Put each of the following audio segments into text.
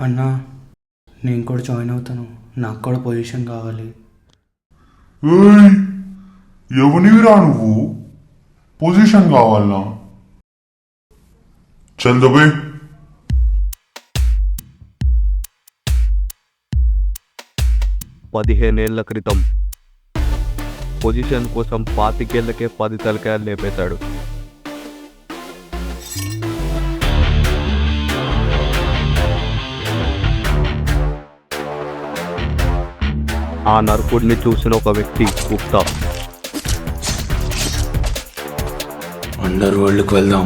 అన్నా నేను కూడా జాయిన్ అవుతాను, నాకు కూడా పొజిషన్ కావాలి. ఏయ్, ఎవనివిరా నువ్వు? పొజిషన్ కావాలనా? చందబే. 15 ఏళ్ల క్రితం పొజిషన్ కోసం 25 ఏళ్లకే 10 తలకాయలు లేపేశాడు. ఆ నరకుడిని చూసిన ఒక వ్యక్తి గుప్తా. అండర్ వరల్డ్కి వెళ్దాం,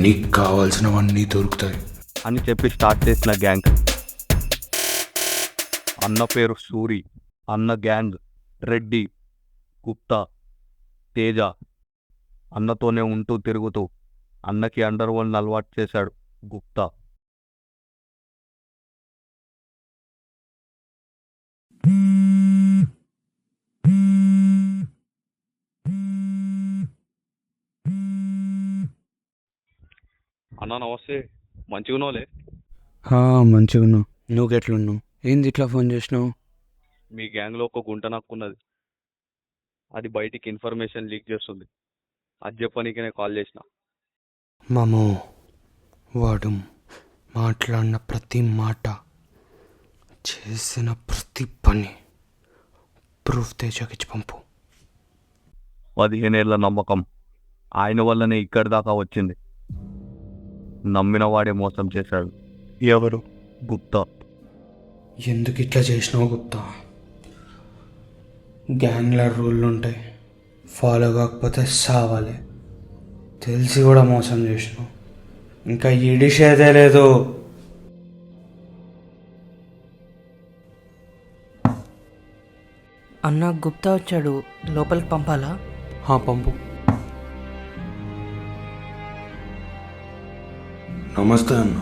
నీకు కావాల్సినవన్నీ దొరుకుతాయి అని చెప్పి స్టార్ట్ చేసిన గ్యాంగ్. అన్న పేరు సూరి, అన్న గ్యాంగ్ రెడ్డి, గుప్తా, తేజ. అన్నతోనే ఉంటూ తిరుగుతూ అన్నకి అండర్ వరల్డ్ అలవాటు చేశాడు గుప్తా. అన్న నమస్తే, మంచిగా ఉన్నావులే? మంచిగా ఉన్నావు, నువ్వు ఎట్లున్నావు? ఏంది ఇట్లా ఫోన్ చేసినావు? మీ గ్యాంగ్లో ఒక గుంట నక్కున్నది, అది బయటికి ఇన్ఫర్మేషన్ లీక్ చేస్తుంది. అది చెప్పనీకి నేను కాల్ చేసిన. మామో, వాడు మాట్లాడిన ప్రతి మాట, చేసిన ప్రతి పని ప్రూఫ్ తేజకిచ్చి పంపు. 15 ఏళ్ల నమ్మకం ఆయన వల్లనే ఇక్కడి దాకా వచ్చింది. నమ్మిన వాడే మోసం చేశాడు. ఎవరు? గుప్తా. ఎందుకు ఇట్లా చేసినావు గుప్తా? గ్యాంగ్ల రూళ్ళు ఉంటాయి, ఫాలో కాకపోతే సావాలి. తెలిసి కూడా మోసం చేసినావు, ఇంకా ఇడిసేదే లేదు. అన్న గుప్తా వచ్చాడు, లోపలికి పంపాలా? పంపు. నమస్తే అన్న.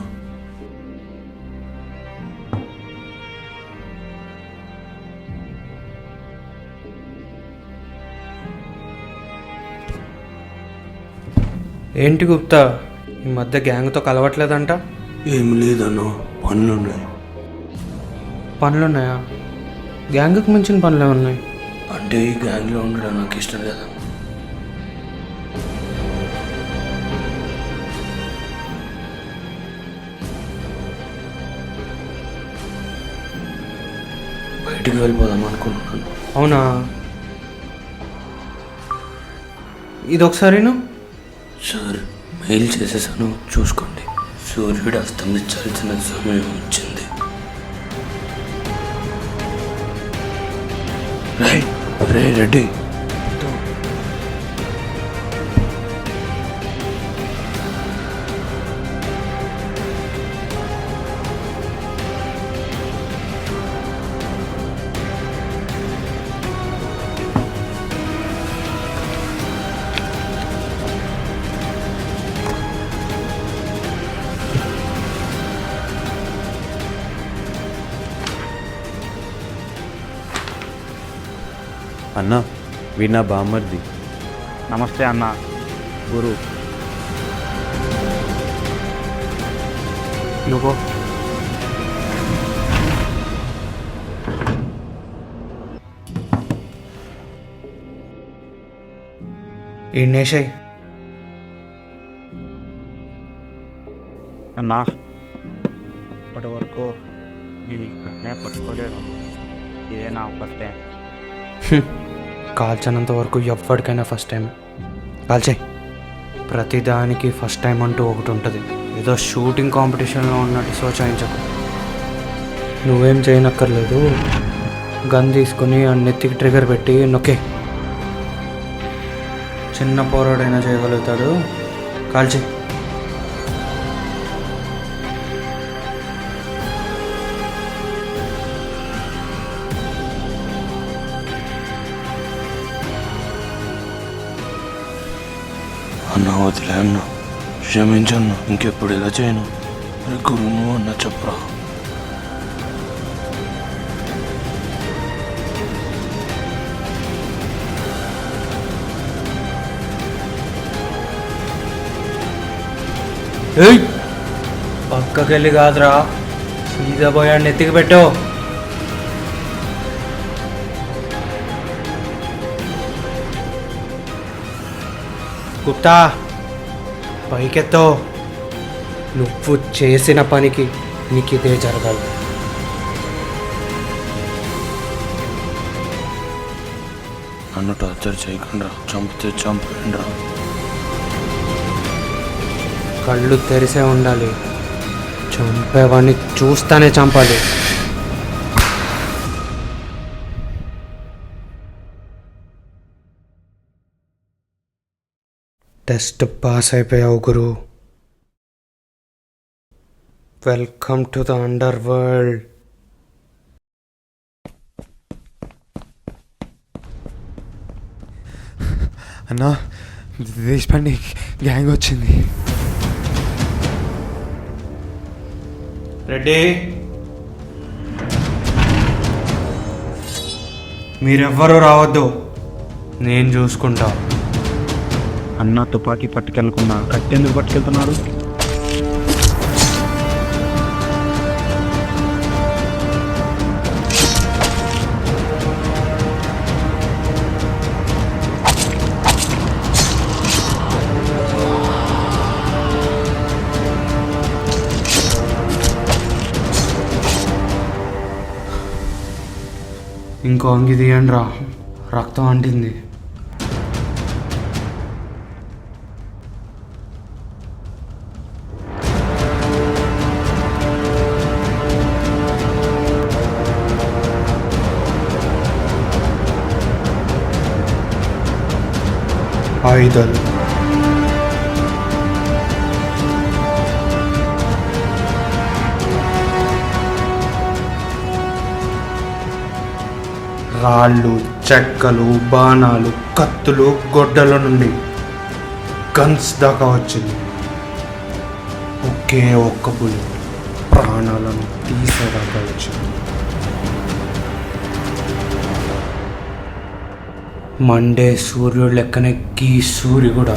ఏంటి గుప్తా, ఈ మధ్య గ్యాంగ్తో కలవట్లేదంట? ఏం లేదన్నా, పనులున్నాయి. పనులున్నాయా? గ్యాంగ్కి మించిన పనులు ఏమున్నాయి? అంటే ఈ గ్యాంగ్లో ఉండడం నాకు ఇష్టం లేదా. బయటికి వెళ్ళిపోదాం అనుకుంటున్నాను. అవునా? ఇది ఒకసారిను. సార్, మెయిల్ చేసేసాను, చూసుకోండి. సూర్యుడు అస్తమించాల్సిన సమయం వచ్చింది. రే రెడ్డి, అన్నా, వీడు నా బామ్మర్ది. నమస్తే అన్న. గురు. నువ్వు ఈయనేసాయి. అన్నా, ఇప్పటి వరకు నేను ఇక్కడనే పట్టుకోలేదు, ఇదే నా ఫస్ట్ టైం. కాల్చనంత వరకు ఎవ్వడికైనా ఫస్ట్ టైం. కాల్చాయి. ప్రతిదానికి ఫస్ట్ టైం అంటూ ఒకటి ఉంటుంది. ఏదో షూటింగ్ కాంపిటీషన్లో ఉన్నట్టు సోచాయించకు. నువ్వేం చేయనక్కర్లేదు, గన్ తీసుకుని ఆ నెత్తికి ట్రిగర్ పెట్టి నొక్కే. చిన్న పోరాడైనా చేయగలుగుతాడు. కాల్చి. అన్న వదిలే అన్న, క్షమించన్న, ఇంకెప్పుడు ఇలా చేయను. గురువు అన్న చెప్పరా. పక్కకెళ్ళి కాదురా, సీదా పోయాడిని ఎత్తికి పెట్టు. గుప్తా పైకెత్తో. నువ్వు చేసిన పనికి నీకు ఇదే జరగాలి. నన్ను టార్చర్ చేయకుండా చంపితే చంపండి. కళ్ళు తెరిసే ఉండాలి. చంపేవాడిని చూస్తానే చంపాలి. టెస్ట్ పాస్ అయిపోయావు గురు. Welcome to the underworld. Anna Deshpande gang వచ్చింది. రెడ్డి మీరెవ్వరూ రావద్దు, నేను చూసుకుంటా. అన్న తుపాకీ పట్టుకెళ్ళకుండా కట్టెందుకు పట్టుకెళ్తున్నాడు? ఇంకో అంగి తీయండి రా, రక్తం అంటింది. ఆయుధాలు రాళ్ళు, చెక్కలు, బాణాలు, కత్తులు, గొడ్డల నుండి గన్స్ దాకా వచ్చింది. ఒకే ఒక్క బుల్లెట్ ప్రాణాలను తీసేదాకా వచ్చింది. మండే సూర్యుడు లెక్కనే గీ సూర్యుడు కూడా